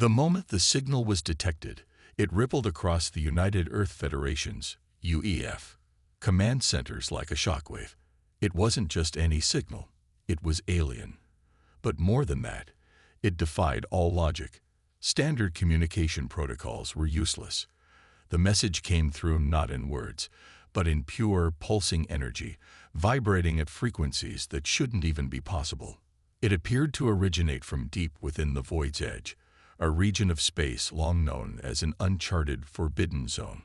The moment the signal was detected, it rippled across the United Earth Federation's UEF command centers like a shockwave. It wasn't just any signal, it was alien. But more than that, it defied all logic. Standard communication protocols were useless. The message came through not in words, but in pure, pulsing energy, vibrating at frequencies that shouldn't even be possible. It appeared to originate from deep within the void's edge, a region of space long known as an uncharted, forbidden zone,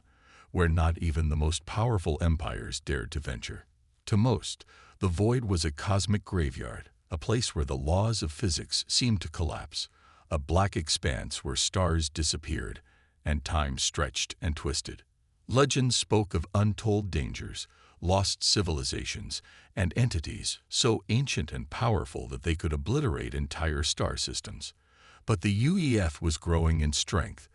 where not even the most powerful empires dared to venture. To most, the void was a cosmic graveyard, a place where the laws of physics seemed to collapse, a black expanse where stars disappeared and time stretched and twisted. Legends spoke of untold dangers, lost civilizations, and entities so ancient and powerful that they could obliterate entire star systems. But the UEF was growing in strength,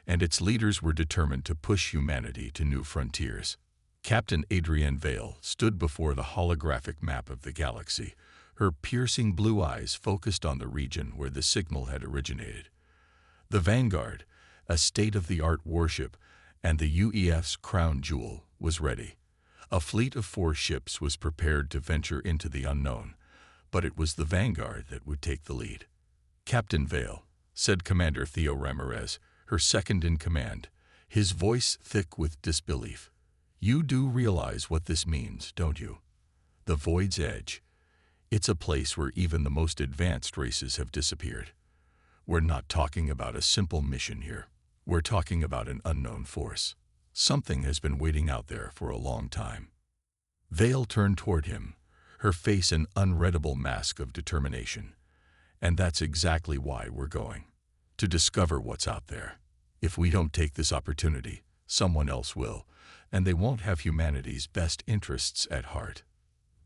and its leaders were determined to push humanity to new frontiers. Captain Adrienne Vale stood before the holographic map of the galaxy, her piercing blue eyes focused on the region where the signal had originated. The Vanguard, a state-of-the-art warship and the UEF's crown jewel, was ready. A fleet of 4 ships was prepared to venture into the unknown, but it was the Vanguard that would take the lead. "Captain Vale," said Commander Theo Ramirez, her second in command, his voice thick with disbelief. "You do realize what this means, don't you? The Void's Edge. It's a place where even the most advanced races have disappeared. We're not talking about a simple mission here. We're talking about an unknown force. Something has been waiting out there for a long time." Vale turned toward him, her face an unreadable mask of determination. "And that's exactly why we're going. To discover what's out there. If we don't take this opportunity, someone else will, and they won't have humanity's best interests at heart."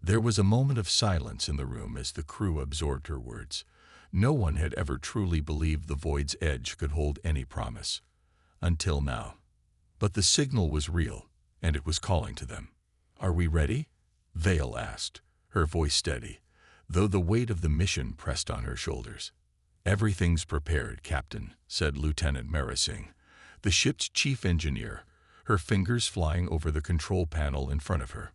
There was a moment of silence in the room as the crew absorbed her words. No one had ever truly believed the Void's Edge could hold any promise. Until now. But the signal was real, and it was calling to them. "Are we ready?" Vale asked, her voice steady, though the weight of the mission pressed on her shoulders. "Everything's prepared, Captain," said Lieutenant Marising, the ship's chief engineer, her fingers flying over the control panel in front of her.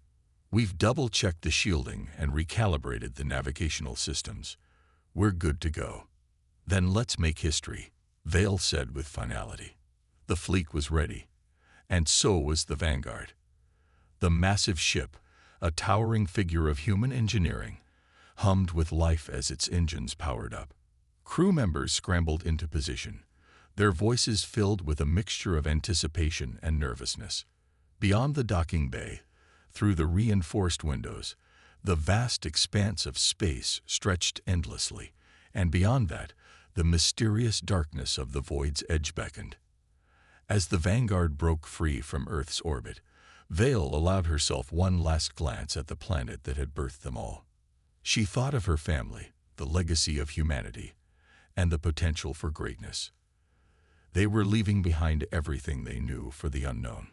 "We've double-checked the shielding and recalibrated the navigational systems. We're good to go." "Then let's make history," Vale said with finality. The fleet was ready, and so was the Vanguard. The massive ship, a towering figure of human engineering, hummed with life as its engines powered up. Crew members scrambled into position, their voices filled with a mixture of anticipation and nervousness. Beyond the docking bay, through the reinforced windows, the vast expanse of space stretched endlessly, and beyond that, the mysterious darkness of the Void's Edge beckoned. As the Vanguard broke free from Earth's orbit, Vale allowed herself one last glance at the planet that had birthed them all. She thought of her family, the legacy of humanity, and the potential for greatness. They were leaving behind everything they knew for the unknown.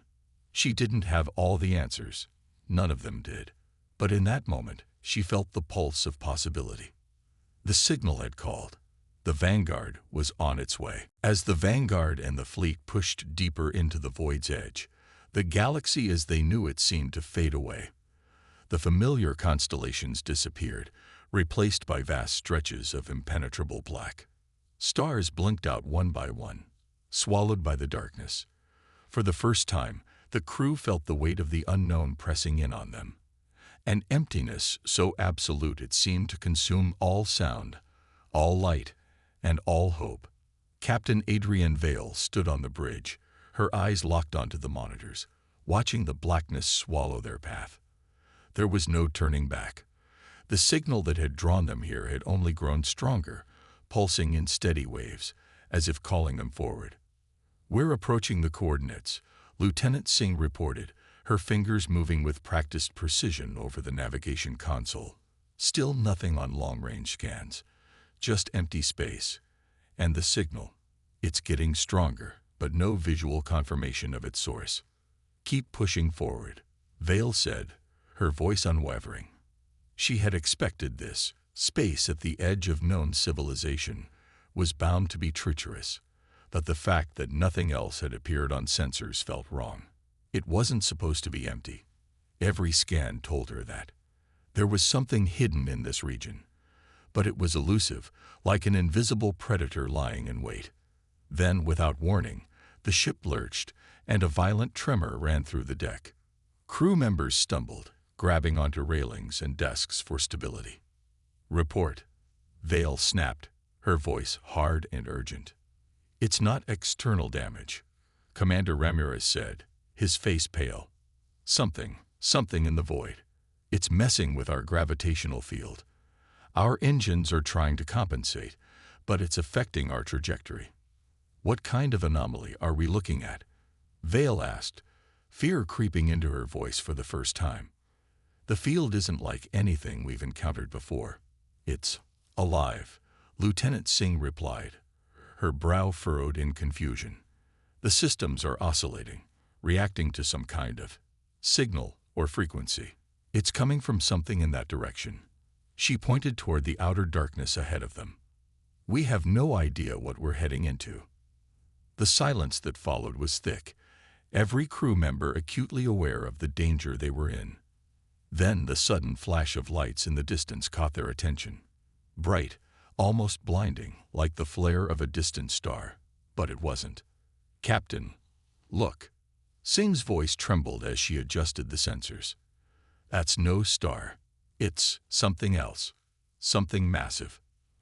She didn't have all the answers. None of them did. But in that moment, she felt the pulse of possibility. The signal had called. The Vanguard was on its way. As the Vanguard and the fleet pushed deeper into the Void's Edge, the galaxy as they knew it seemed to fade away. The familiar constellations disappeared, replaced by vast stretches of impenetrable black. Stars blinked out one by one, swallowed by the darkness. For the first time, the crew felt the weight of the unknown pressing in on them. An emptiness so absolute it seemed to consume all sound, all light, and all hope. Captain Adrienne Vale stood on the bridge, her eyes locked onto the monitors, watching the blackness swallow their path. There was no turning back. The signal that had drawn them here had only grown stronger, pulsing in steady waves, as if calling them forward. "We're approaching the coordinates," Lieutenant Singh reported, her fingers moving with practiced precision over the navigation console. Still nothing on long-range scans, just empty space. And the signal. It's getting stronger, but no visual confirmation of its source. "Keep pushing forward," Vale said, her voice unwavering. She had expected this. Space at the edge of known civilization was bound to be treacherous, but the fact that nothing else had appeared on sensors felt wrong. It wasn't supposed to be empty. Every scan told her that. There was something hidden in this region, but it was elusive, like an invisible predator lying in wait. Then, without warning, the ship lurched, and a violent tremor ran through the deck. Crew members stumbled, grabbing onto railings and desks for stability. "Report," Vale snapped, her voice hard and urgent. "It's not external damage," Commander Ramirez said, his face pale. Something in the void. It's messing with our gravitational field. Our engines are trying to compensate, but it's affecting our trajectory." "What kind of anomaly are we looking at?" Vale asked, fear creeping into her voice for the first time. "The field isn't like anything we've encountered before. It's alive," Lieutenant Singh replied, her brow furrowed in confusion. "The systems are oscillating, reacting to some kind of signal or frequency. It's coming from something in that direction." She pointed toward the outer darkness ahead of them. "We have no idea what we're heading into." The silence that followed was thick, every crew member acutely aware of the danger they were in. Then the sudden flash of lights in the distance caught their attention. Bright, almost blinding, like the flare of a distant star. But it wasn't. "Captain, look." Singh's voice trembled as she adjusted the sensors. "That's no star. It's something else. Something massive."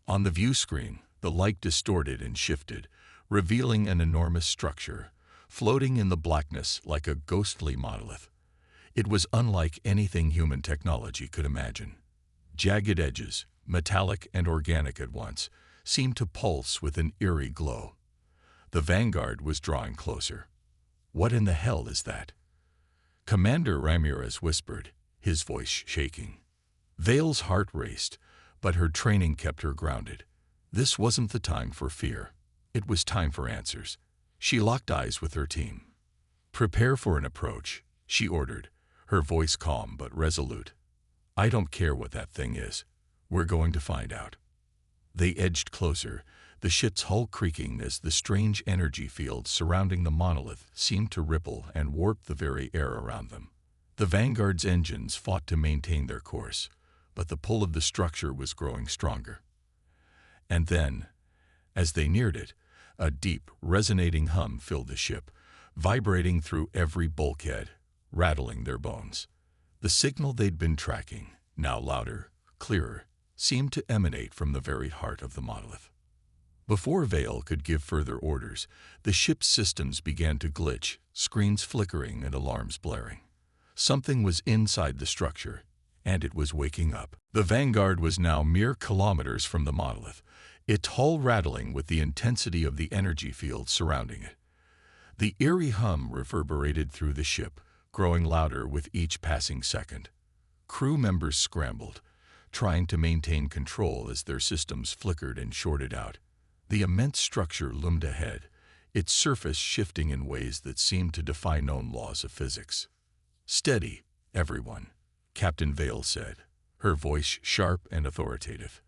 On the view screen, the light distorted and shifted, revealing an enormous structure, floating in the blackness like a ghostly monolith. It was unlike anything human technology could imagine. Jagged edges, metallic and organic at once, seemed to pulse with an eerie glow. The Vanguard was drawing closer. "What in the hell is that?" Commander Ramirez whispered, his voice shaking. Vale's heart raced, but her training kept her grounded. This wasn't the time for fear. It was time for answers. She locked eyes with her team. "Prepare for an approach," she ordered, her voice calm but resolute. "I don't care what that thing is. We're going to find out." They edged closer, the ship's hull creaking as the strange energy field surrounding the monolith seemed to ripple and warp the very air around them. The Vanguard's engines fought to maintain their course, but the pull of the structure was growing stronger. And then, as they neared it, a deep, resonating hum filled the ship, vibrating through every bulkhead, rattling their bones. The signal they'd been tracking, now louder, clearer, seemed to emanate from the very heart of the monolith. Before Vale could give further orders, the ship's systems began to glitch, screens flickering and alarms blaring. Something was inside the structure, and it was waking up. The Vanguard was now mere kilometers from the monolith, its hull rattling with the intensity of the energy field surrounding it. The eerie hum reverberated through the ship, growing louder with each passing second. Crew members scrambled, trying to maintain control as their systems flickered and shorted out. The immense structure loomed ahead, its surface shifting in ways that seemed to defy known laws of physics. "Steady, everyone," Captain Vale said, her voice sharp and authoritative.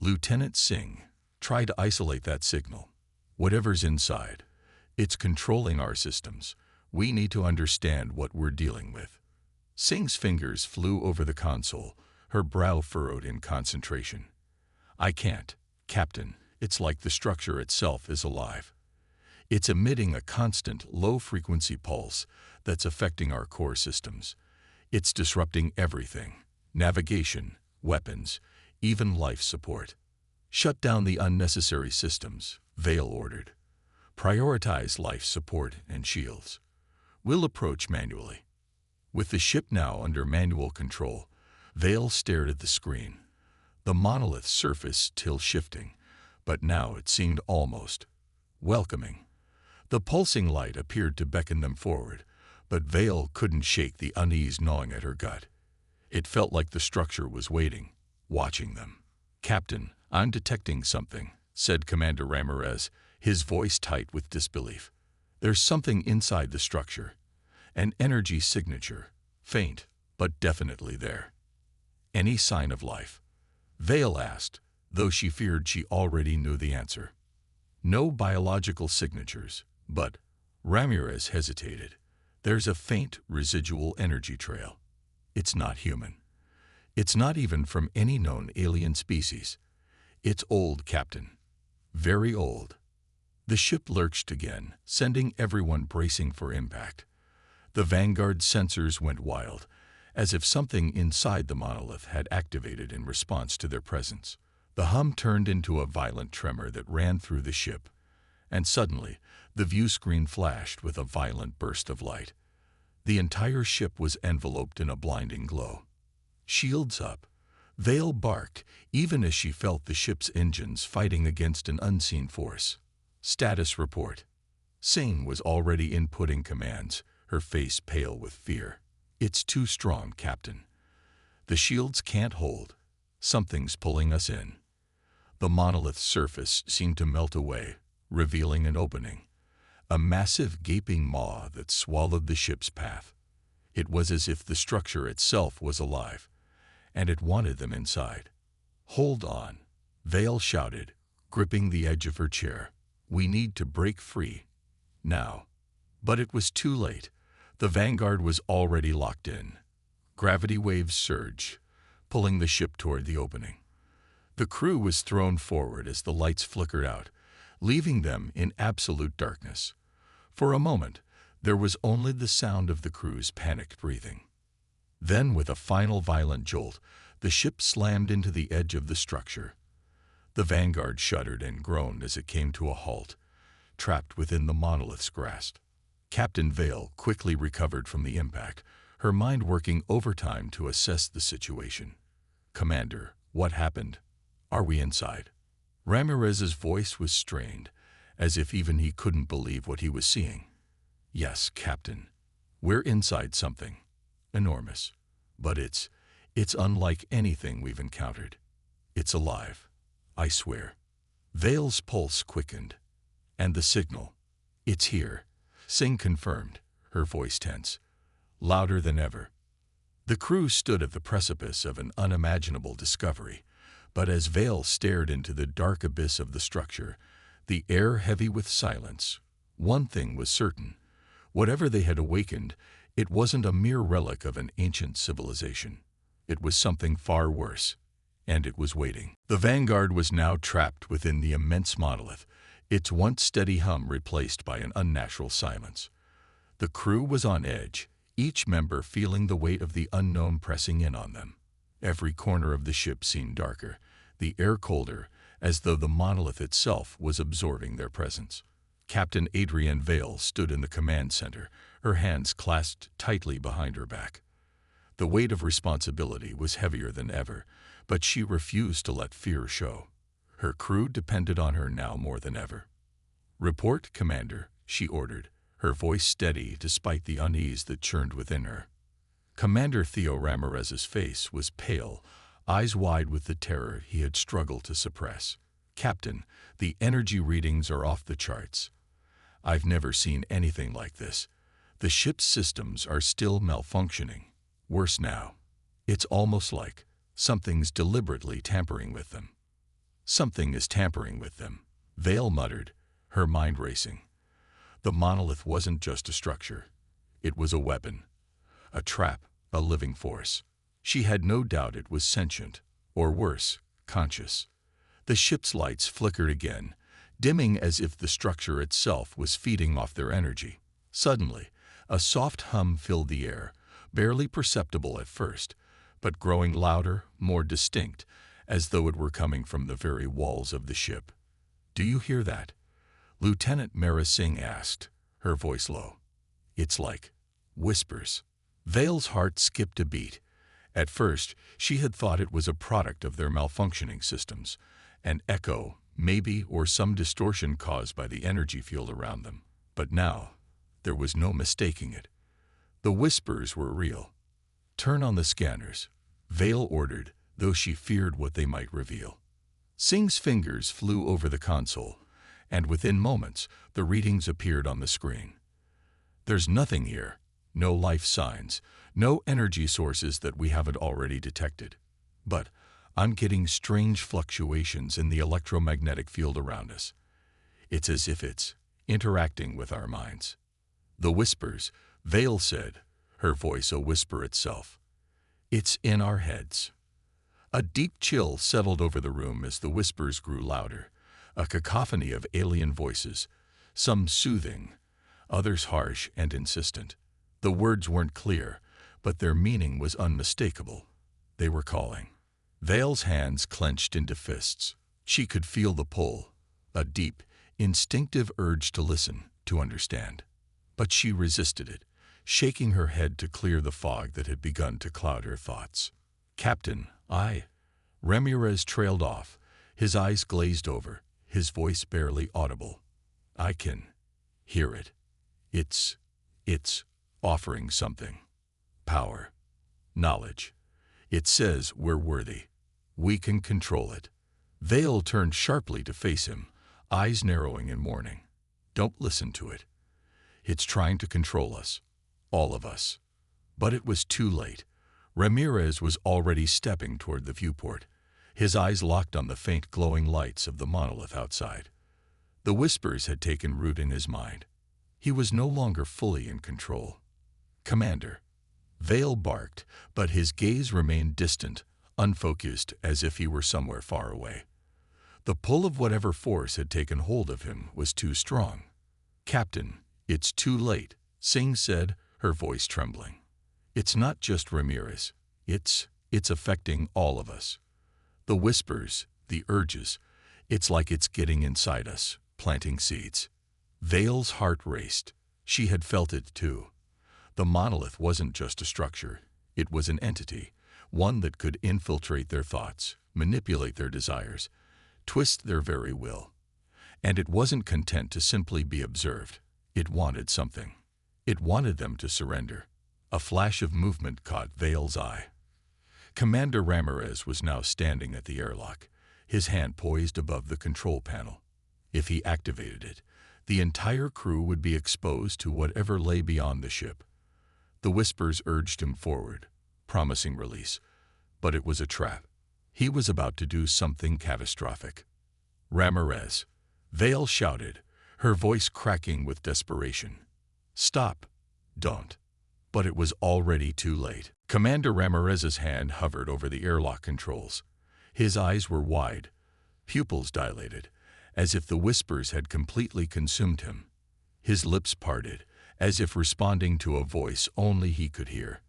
"Lieutenant Singh, try to isolate that signal. Whatever's inside, it's controlling our systems. We need to understand what we're dealing with." Singh's fingers flew over the console, her brow furrowed in concentration. "I can't, Captain. It's like the structure itself is alive. It's emitting a constant, low-frequency pulse that's affecting our core systems. It's disrupting everything: navigation, weapons, even life support." "Shut down the unnecessary systems," Vale ordered. "Prioritize life support and shields. We'll approach manually." With the ship now under manual control, Vale stared at the screen. The monolith's surface still shifting, but now it seemed almost welcoming. The pulsing light appeared to beckon them forward, but Vale couldn't shake the unease gnawing at her gut. It felt like the structure was waiting, watching them. "Captain, I'm detecting something," said Commander Ramirez, his voice tight with disbelief. "There's something inside the structure. An energy signature, faint, but definitely there." "Any sign of life?" Vale asked, though she feared she already knew the answer. No biological signatures, but Ramirez hesitated. There's a faint residual energy trail. It's not human. It's not even from any known alien species. It's old, Captain. Very old. The ship lurched again, sending everyone bracing for impact. The Vanguard sensors went wild, as if something inside the monolith had activated in response to their presence. The hum turned into a violent tremor that ran through the ship, and suddenly the view screen flashed with a violent burst of light. The entire ship was enveloped in a blinding glow. Shields up. Vale barked, even as she felt the ship's engines fighting against an unseen force. Status report. Singh was already inputting commands, her face pale with fear. It's too strong, Captain. The shields can't hold. Something's pulling us in. The monolith's surface seemed to melt away, revealing an opening. A massive gaping maw that swallowed the ship's path. It was as if the structure itself was alive, and it wanted them inside. Hold on, Vale shouted, gripping the edge of her chair. We need to break free. Now. But it was too late. The Vanguard was already locked in. Gravity waves surged, pulling the ship toward the opening. The crew was thrown forward as the lights flickered out, leaving them in absolute darkness. For a moment, there was only the sound of the crew's panicked breathing. Then, with a final violent jolt, the ship slammed into the edge of the structure. The Vanguard shuddered and groaned as it came to a halt, trapped within the monolith's grasp. Captain Vale quickly recovered from the impact, her mind working overtime to assess the situation. Commander, what happened? Are we inside? Ramirez's voice was strained, as if even he couldn't believe what he was seeing. Yes, Captain. We're inside something. Enormous. But it's unlike anything we've encountered. It's alive. I swear. Vale's pulse quickened. And the signal. It's here. Singh confirmed, her voice tense. Louder than ever. The crew stood at the precipice of an unimaginable discovery, but as Vale stared into the dark abyss of the structure, the air heavy with silence, one thing was certain. Whatever they had awakened, it wasn't a mere relic of an ancient civilization. It was something far worse, and it was waiting. The Vanguard was now trapped within the immense monolith, its once steady hum replaced by an unnatural silence. The crew was on edge, each member feeling the weight of the unknown pressing in on them. Every corner of the ship seemed darker, the air colder, as though the monolith itself was absorbing their presence. Captain Adrienne Vale stood in the command center, her hands clasped tightly behind her back. The weight of responsibility was heavier than ever, but she refused to let fear show. Her crew depended on her now more than ever. Report, Commander, she ordered, her voice steady despite the unease that churned within her. Commander Theo Ramirez's face was pale, eyes wide with the terror he had struggled to suppress. Captain, the energy readings are off the charts. I've never seen anything like this. The ship's systems are still malfunctioning. Worse now. It's almost like something's deliberately tampering with them. Something is tampering with them, Vale muttered, her mind racing. The monolith wasn't just a structure. It was a weapon, a trap, a living force. She had no doubt it was sentient, or worse, conscious. The ship's lights flickered again, dimming as if the structure itself was feeding off their energy. Suddenly, a soft hum filled the air, barely perceptible at first, but growing louder, more distinct, as though it were coming from the very walls of the ship. Do you hear that? Lieutenant Mara Singh asked, her voice low. It's like whispers. Vale's heart skipped a beat. At first, she had thought it was a product of their malfunctioning systems, an echo, maybe, or some distortion caused by the energy field around them. But now, there was no mistaking it. The whispers were real. Turn on the scanners, Vale ordered, though she feared what they might reveal. Singh's fingers flew over the console, and within moments, the readings appeared on the screen. There's nothing here, no life signs, no energy sources that we haven't already detected. But I'm getting strange fluctuations in the electromagnetic field around us. It's as if it's interacting with our minds. The whispers, Vale said, her voice a whisper itself. It's in our heads. A deep chill settled over the room as the whispers grew louder, a cacophony of alien voices, some soothing, others harsh and insistent. The words weren't clear, but their meaning was unmistakable. They were calling. Vale's hands clenched into fists. She could feel the pull, a deep, instinctive urge to listen, to understand. But she resisted it, shaking her head to clear the fog that had begun to cloud her thoughts. Captain, Ramirez trailed off, his eyes glazed over, his voice barely audible. I can hear it. It's offering something. Power. Knowledge. It says we're worthy. We can control it. Vale turned sharply to face him, eyes narrowing in warning. Don't listen to it. It's trying to control us. All of us. But it was too late. Ramirez was already stepping toward the viewport, his eyes locked on the faint glowing lights of the monolith outside. The whispers had taken root in his mind. He was no longer fully in control. Commander. Vale barked, but his gaze remained distant, unfocused, as if he were somewhere far away. The pull of whatever force had taken hold of him was too strong. Captain, it's too late, Singh said, her voice trembling. It's not just Ramirez. It's affecting all of us. The whispers, the urges, it's like it's getting inside us, planting seeds. Vale's heart raced. She had felt it too. The monolith wasn't just a structure. It was an entity, one that could infiltrate their thoughts, manipulate their desires, twist their very will. And it wasn't content to simply be observed. It wanted something. It wanted them to surrender. A flash of movement caught Vale's eye. Commander Ramirez was now standing at the airlock, his hand poised above the control panel. If he activated it, the entire crew would be exposed to whatever lay beyond the ship. The whispers urged him forward, promising release, but it was a trap. He was about to do something catastrophic. Ramirez, Vale shouted, her voice cracking with desperation. Stop. Don't. But it was already too late. Commander Ramirez's hand hovered over the airlock controls. His eyes were wide, pupils dilated, as if the whispers had completely consumed him. His lips parted, as if responding to a voice only he could hear.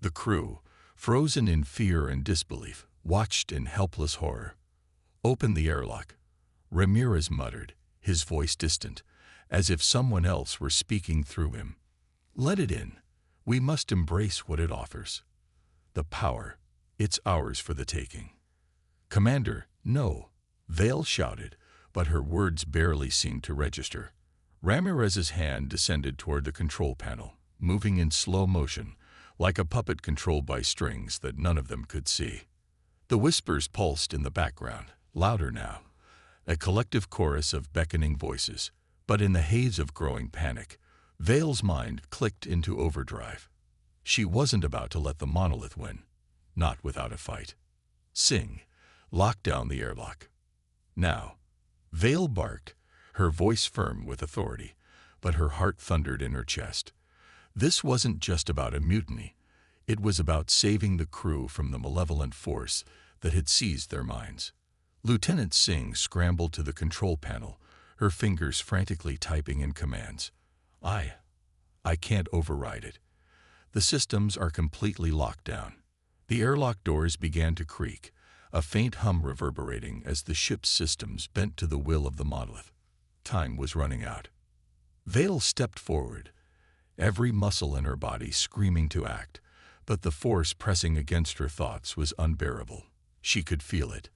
The crew, frozen in fear and disbelief, watched in helpless horror. Open the airlock, Ramirez muttered, his voice distant, as if someone else were speaking through him. Let it in. We must embrace what it offers. The power, it's ours for the taking. Commander, no, Vale shouted, but her words barely seemed to register. Ramirez's hand descended toward the control panel, moving in slow motion, like a puppet controlled by strings that none of them could see. The whispers pulsed in the background, louder now, a collective chorus of beckoning voices, but in the haze of growing panic, Vale's mind clicked into overdrive. She wasn't about to let the monolith win, not without a fight. Sing, lock down the airlock. Now. Vale barked, her voice firm with authority, but her heart thundered in her chest. This wasn't just about a mutiny. It was about saving the crew from the malevolent force that had seized their minds. Lieutenant Singh scrambled to the control panel, her fingers frantically typing in commands. I can't override it. The systems are completely locked down. The airlock doors began to creak, a faint hum reverberating as the ship's systems bent to the will of the monolith. Time was running out. Vale stepped forward, every muscle in her body screaming to act, but the force pressing against her thoughts was unbearable. She could feel it.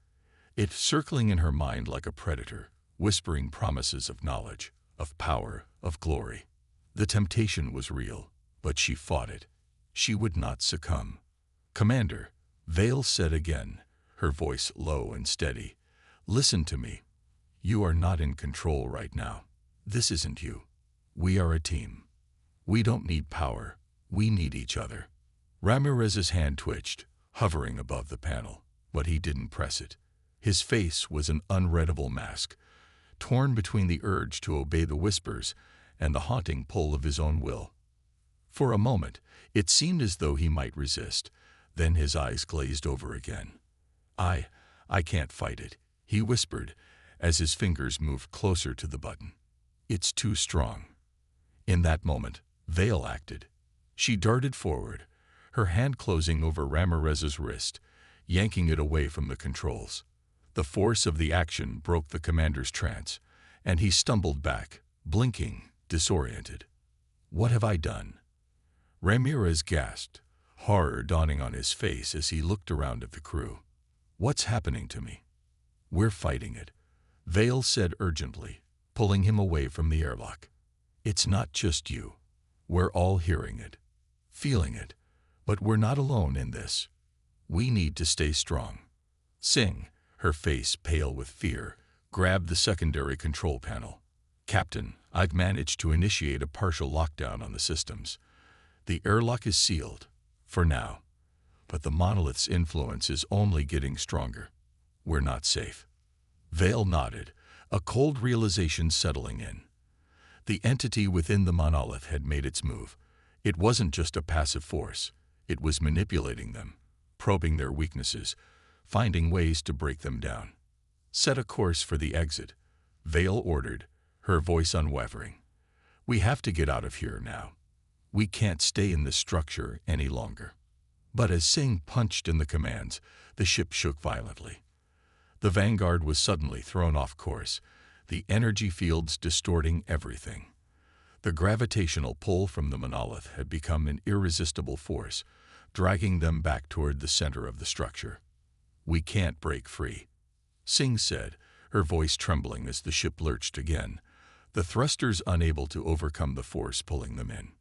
It circling in her mind like a predator, whispering promises of knowledge, of power, of glory. The temptation was real, but she fought it. She would not succumb. Commander, Vale said again, her voice low and steady. Listen to me. You are not in control right now. This isn't you. We are a team. We don't need power. We need each other. Ramirez's hand twitched, hovering above the panel, but he didn't press it. His face was an unreadable mask, torn between the urge to obey the whispers and the haunting pull of his own will. For a moment, it seemed as though he might resist. Then his eyes glazed over again. I can't fight it," he whispered, as his fingers moved closer to the button. "It's too strong." In that moment, Vale acted. She darted forward, her hand closing over Ramirez's wrist, yanking it away from the controls. The force of the action broke the commander's trance, and he stumbled back, blinking, disoriented. "What have I done?" Ramirez gasped, horror dawning on his face as he looked around at the crew. "What's happening to me?" "We're fighting it," Vale said urgently, pulling him away from the airlock. "It's not just you. We're all hearing it, feeling it, but we're not alone in this. We need to stay strong." Singh, her face pale with fear, grabbed the secondary control panel. "Captain, I've managed to initiate a partial lockdown on the systems. The airlock is sealed, for now, but the monolith's influence is only getting stronger. We're not safe." Vale nodded, a cold realization settling in. The entity within the monolith had made its move. It wasn't just a passive force. It was manipulating them, probing their weaknesses, finding ways to break them down. "Set a course for the exit," Vale ordered, her voice unwavering. "We have to get out of here now. We can't stay in this structure any longer." But as Singh punched in the commands, the ship shook violently. The Vanguard was suddenly thrown off course, the energy fields distorting everything. The gravitational pull from the monolith had become an irresistible force, dragging them back toward the center of the structure. "We can't break free," Singh said, her voice trembling as the ship lurched again, the thrusters unable to overcome the force pulling them in.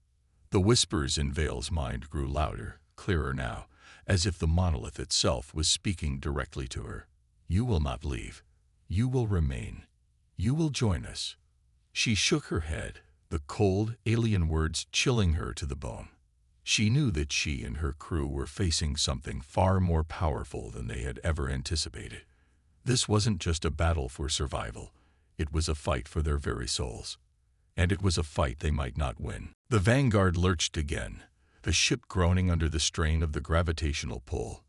The whispers in Vale's mind grew louder, clearer now, as if the monolith itself was speaking directly to her. "You will not leave. You will remain. You will join us." She shook her head, the cold, alien words chilling her to the bone. She knew that she and her crew were facing something far more powerful than they had ever anticipated. This wasn't just a battle for survival. It was a fight for their very souls. And it was a fight they might not win. The Vanguard lurched again, the ship groaning under the strain of the gravitational pull.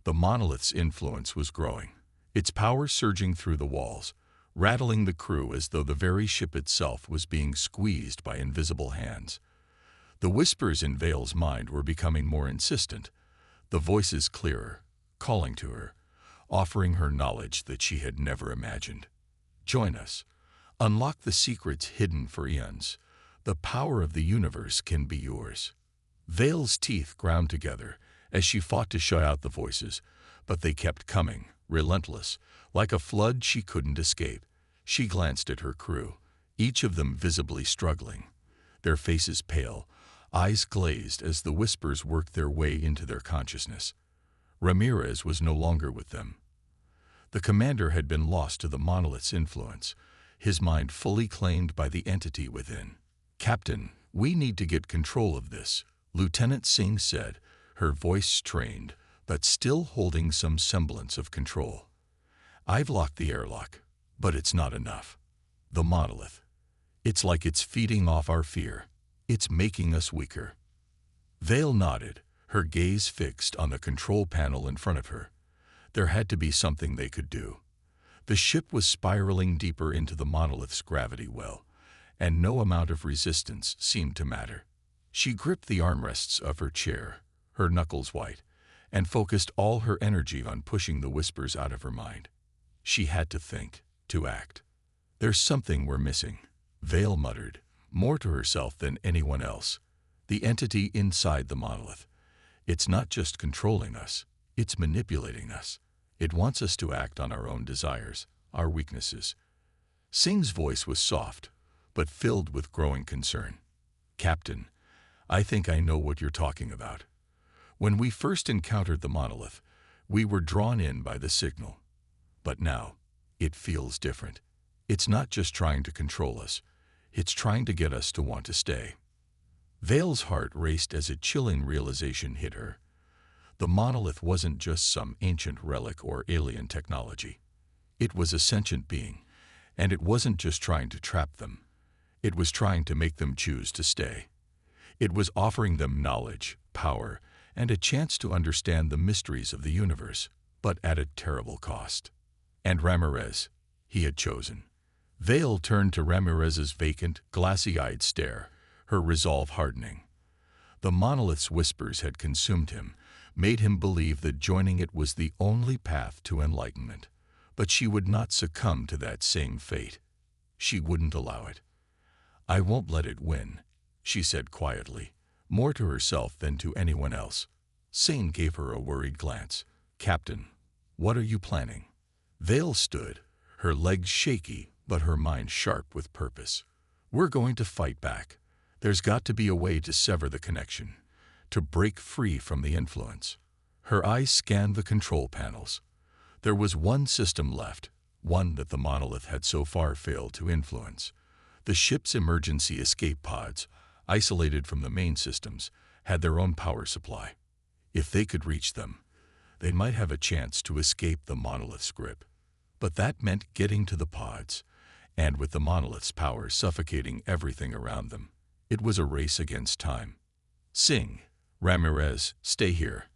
The monolith's influence was growing, its power surging through the walls, rattling the crew as though the very ship itself was being squeezed by invisible hands. The whispers in Vale's mind were becoming more insistent, the voices clearer, calling to her, offering her knowledge that she had never imagined. "Join us. Unlock the secrets hidden for eons. The power of the universe can be yours." Vale's teeth ground together as she fought to shut out the voices, but they kept coming, relentless, like a flood she couldn't escape. She glanced at her crew, each of them visibly struggling, their faces pale, eyes glazed as the whispers worked their way into their consciousness. Ramirez was no longer with them. The commander had been lost to the monolith's influence, his mind fully claimed by the entity within. "Captain, we need to get control of this," Lieutenant Singh said, her voice strained, but still holding some semblance of control. "I've locked the airlock, but it's not enough. The monolith. It's like it's feeding off our fear. It's making us weaker." Vale nodded, her gaze fixed on the control panel in front of her. There had to be something they could do. The ship was spiraling deeper into the monolith's gravity well, and no amount of resistance seemed to matter. She gripped the armrests of her chair, her knuckles white, and focused all her energy on pushing the whispers out of her mind. She had to think, to act. "There's something we're missing," Vale muttered, more to herself than anyone else. "The entity inside the monolith. It's not just controlling us, it's manipulating us. It wants us to act on our own desires, our weaknesses." Singh's voice was soft, but filled with growing concern. "Captain, I think I know what you're talking about. When we first encountered the monolith, we were drawn in by the signal. But now, it feels different. It's not just trying to control us, it's trying to get us to want to stay." Vale's heart raced as a chilling realization hit her. The monolith wasn't just some ancient relic or alien technology. It was a sentient being, And it wasn't just trying to trap them. It was trying to make them choose to stay. It was offering them knowledge, power, and a chance to understand the mysteries of the universe, but at a terrible cost. And Ramirez, he had chosen. Vale turned to Ramirez's vacant, glassy-eyed stare, her resolve hardening. The monolith's whispers had consumed him, made him believe that joining it was the only path to enlightenment. But she would not succumb to that same fate. She wouldn't allow it. "I won't let it win," she said quietly, more to herself than to anyone else. Sane gave her a worried glance. "Captain, what are you planning?" Vale stood, her legs shaky, but her mind sharp with purpose. "We're going to fight back. There's got to be a way to sever the connection, to break free from the influence." Her eyes scanned the control panels. There was one system left, one that the monolith had so far failed to influence. The ship's emergency escape pods, isolated from the main systems, had their own power supply. If they could reach them, they might have a chance to escape the monolith's grip. But that meant getting to the pods, and with the monolith's power suffocating everything around them, it was a race against time. "Sing, Ramirez, stay here.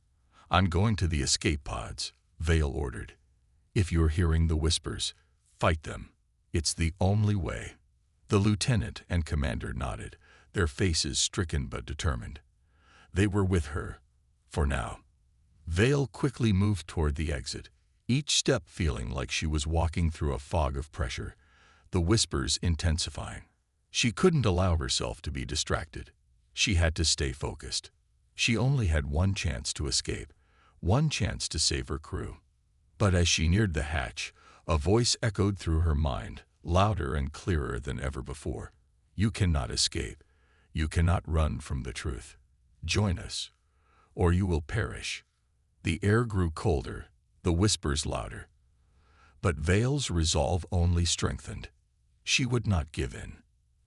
I'm going to the escape pods," Vale ordered. "If you're hearing the whispers, fight them. It's the only way." The lieutenant and commander nodded, their faces stricken but determined. They were with her, for now. Vale quickly moved toward the exit, each step feeling like she was walking through a fog of pressure, the whispers intensifying. She couldn't allow herself to be distracted. She had to stay focused. She only had one chance to escape, one chance to save her crew. But as she neared the hatch, a voice echoed through her mind, louder and clearer than ever before. "You cannot escape. You cannot run from the truth. Join us, or you will perish." The air grew colder, the whispers louder. But Vale's resolve only strengthened. She would not give in.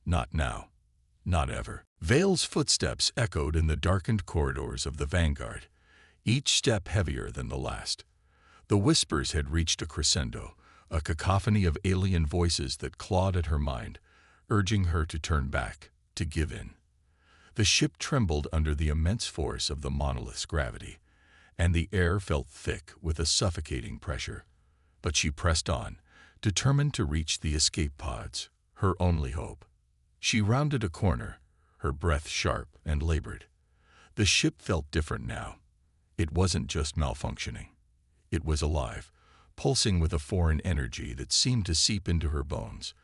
Not now. Not ever. Vale's footsteps echoed in the darkened corridors of the Vanguard, each step heavier than the last. The whispers had reached a crescendo, a cacophony of alien voices that clawed at her mind, urging her to turn back, to give in. The ship trembled under the immense force of the monolith's gravity, and the air felt thick with a suffocating pressure. But she pressed on, determined to reach the escape pods, her only hope. She rounded a corner, her breath sharp and labored. The ship felt different now. It wasn't just malfunctioning. It was alive, pulsing with a foreign energy that seemed to seep into her bones.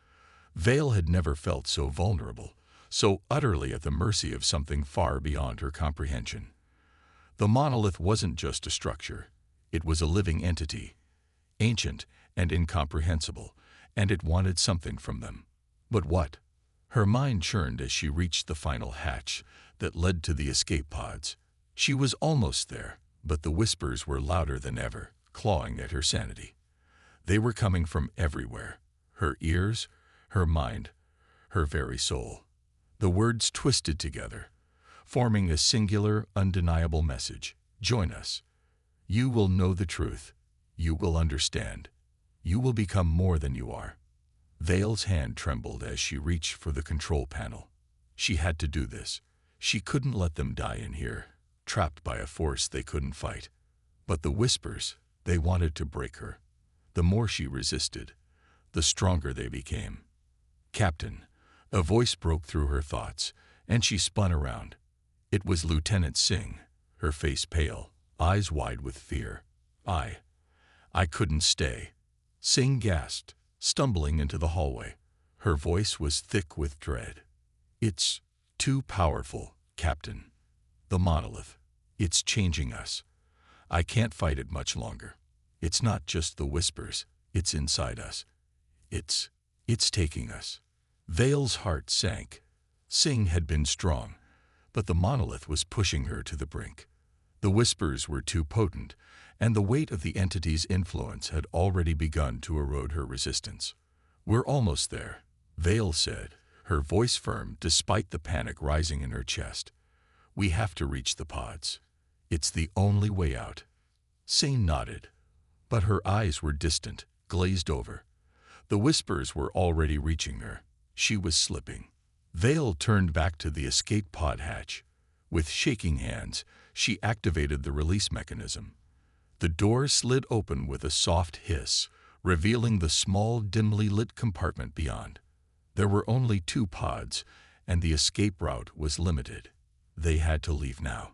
Vale had never felt so vulnerable, so utterly at the mercy of something far beyond her comprehension. The monolith wasn't just a structure. It was a living entity, ancient and incomprehensible, and it wanted something from them. But what? Her mind churned as she reached the final hatch that led to the escape pods. She was almost there, but the whispers were louder than ever, clawing at her sanity. They were coming from everywhere, her ears, her mind, her very soul. The words twisted together, forming a singular, undeniable message. "Join us. You will know the truth. You will understand. You will become more than you are." Vale's hand trembled as she reached for the control panel. She had to do this. She couldn't let them die in here, trapped by a force they couldn't fight. But the whispers, they wanted to break her. The more she resisted, the stronger they became. "Captain," a voice broke through her thoughts, and she spun around. It was Lieutenant Singh, her face pale, eyes wide with fear. I couldn't stay." Singh gasped, stumbling into the hallway. Her voice was thick with dread. "It's too powerful, Captain. The monolith. It's changing us. I can't fight it much longer. It's not just the whispers. It's inside us. It's taking us." Vale's heart sank. Singh had been strong, but the monolith was pushing her to the brink. The whispers were too potent, and the weight of the entity's influence had already begun to erode her resistance. "We're almost there," Vale said, her voice firm despite the panic rising in her chest. "We have to reach the pods. It's the only way out." Singh nodded, but her eyes were distant, glazed over. The whispers were already reaching her. She was slipping. Vale turned back to the escape pod hatch. With shaking hands, she activated the release mechanism. The door slid open with a soft hiss, revealing the small, dimly lit compartment beyond. There were only 2 pods, and the escape route was limited. They had to leave now.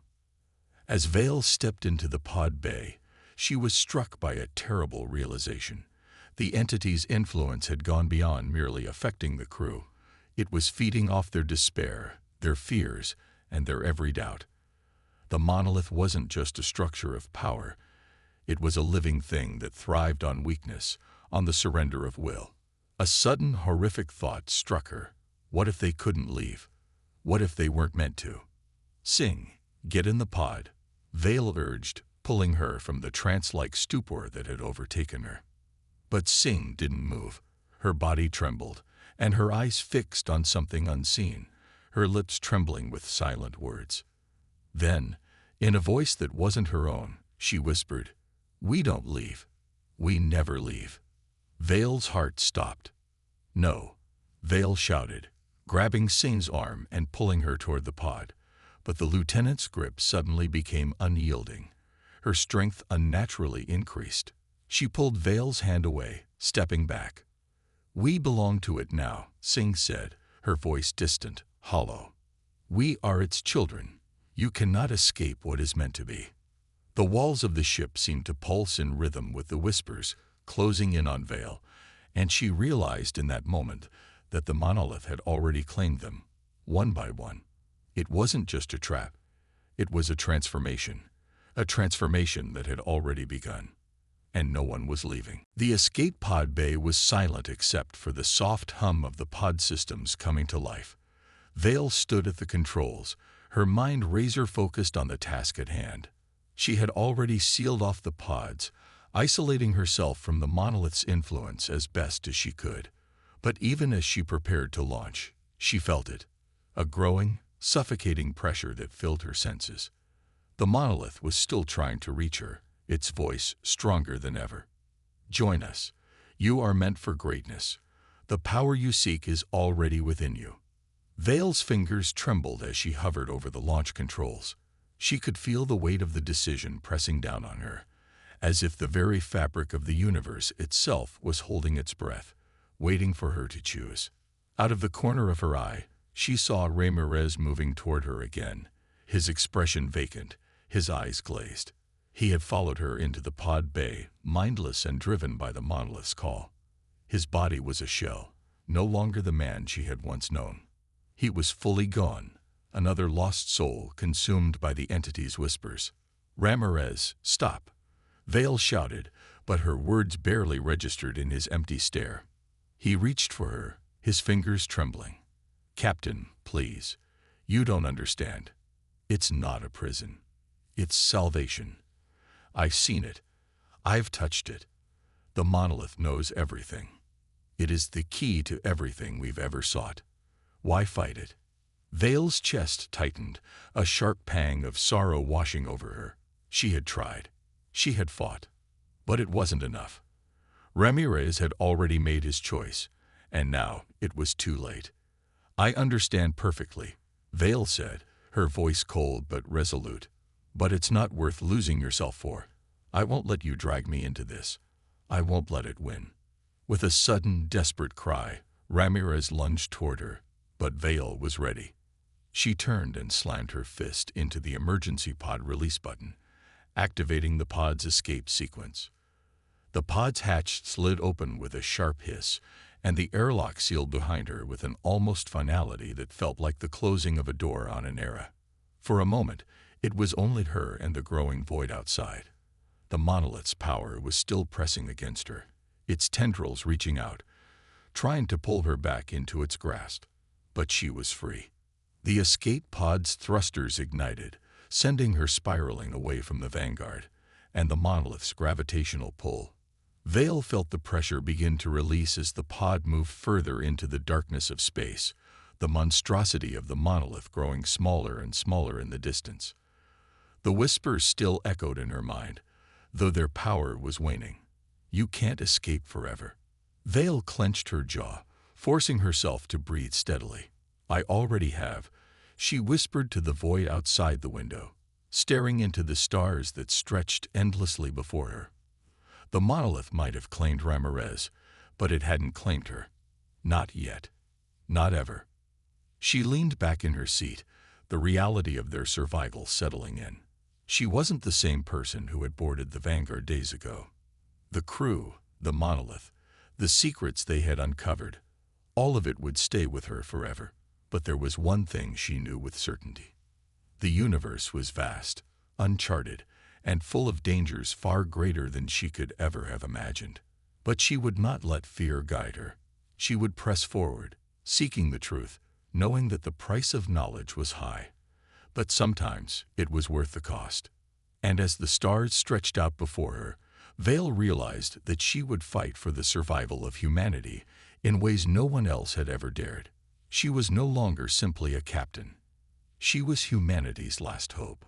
As Vale stepped into the pod bay, she was struck by a terrible realization. The entity's influence had gone beyond merely affecting the crew. It was feeding off their despair, their fears, and their every doubt. The monolith wasn't just a structure of power. It was a living thing that thrived on weakness, on the surrender of will. A sudden, horrific thought struck her. What if they couldn't leave? What if they weren't meant to? Sing, get in the pod, Vale urged, pulling her from the trance-like stupor that had overtaken her. But Sing didn't move. Her body trembled, and her eyes fixed on something unseen, her lips trembling with silent words. Then, in a voice that wasn't her own, she whispered, "We don't leave. We never leave." Vale's heart stopped. "No," Vale shouted, grabbing Sing's arm and pulling her toward the pod. But the lieutenant's grip suddenly became unyielding. Her strength unnaturally increased. She pulled Vale's hand away, stepping back. "We belong to it now," Sing said, her voice distant, hollow. "We are its children. You cannot escape what is meant to be." The walls of the ship seemed to pulse in rhythm with the whispers, closing in on Vale, and she realized in that moment that the monolith had already claimed them, one by one. It wasn't just a trap. It was a transformation that had already begun. And no one was leaving. The escape pod bay was silent except for the soft hum of the pod systems coming to life. Vale stood at the controls, her mind razor-focused on the task at hand. She had already sealed off the pods, isolating herself from the monolith's influence as best as she could. But even as she prepared to launch, she felt it, a growing, suffocating pressure that filled her senses. The monolith was still trying to reach her, its voice stronger than ever. "Join us. You are meant for greatness. The power you seek is already within you." Vale's fingers trembled as she hovered over the launch controls. She could feel the weight of the decision pressing down on her, as if the very fabric of the universe itself was holding its breath, waiting for her to choose. Out of the corner of her eye, she saw Ramirez moving toward her again, his expression vacant, his eyes glazed. He had followed her into the pod bay, mindless and driven by the monolith's call. His body was a shell, no longer the man she had once known. He was fully gone, another lost soul consumed by the entity's whispers. "Ramirez, stop!" Vale shouted, but her words barely registered in his empty stare. He reached for her, his fingers trembling. "Captain, please. You don't understand. It's not a prison. It's salvation. I've seen it. I've touched it. The monolith knows everything. It is the key to everything we've ever sought. Why fight it?" Vale's chest tightened, a sharp pang of sorrow washing over her. She had tried. She had fought. But it wasn't enough. Ramirez had already made his choice, and now it was too late. "I understand perfectly," Vale said, her voice cold but resolute. "But it's not worth losing yourself for. I won't let you drag me into this. I won't let it win." With a sudden, desperate cry, Ramirez lunged toward her, but Vale was ready. She turned and slammed her fist into the emergency pod release button, activating the pod's escape sequence. The pod's hatch slid open with a sharp hiss, and the airlock sealed behind her with an almost finality that felt like the closing of a door on an era. For a moment, it was only her and the growing void outside. The monolith's power was still pressing against her, its tendrils reaching out, trying to pull her back into its grasp. But she was free. The escape pod's thrusters ignited, sending her spiraling away from the vanguard, and the monolith's gravitational pull. Vale felt the pressure begin to release as the pod moved further into the darkness of space, the monstrosity of the monolith growing smaller and smaller in the distance. The whispers still echoed in her mind, though their power was waning. "You can't escape forever. Vale clenched her jaw, forcing herself to breathe steadily. "I already have," she whispered to the void outside the window, staring into the stars that stretched endlessly before her. The monolith might have claimed Ramirez, but it hadn't claimed her. Not yet. Not ever. She leaned back in her seat, the reality of their survival settling in. She wasn't the same person who had boarded the Vanguard days ago. The crew, the monolith, the secrets they had uncovered, all of it would stay with her forever. But there was one thing she knew with certainty. The universe was vast, uncharted, and full of dangers far greater than she could ever have imagined. But she would not let fear guide her. She would press forward, seeking the truth, knowing that the price of knowledge was high. But sometimes it was worth the cost. And as the stars stretched out before her, Vale realized that she would fight for the survival of humanity in ways no one else had ever dared. She was no longer simply a captain. She was humanity's last hope.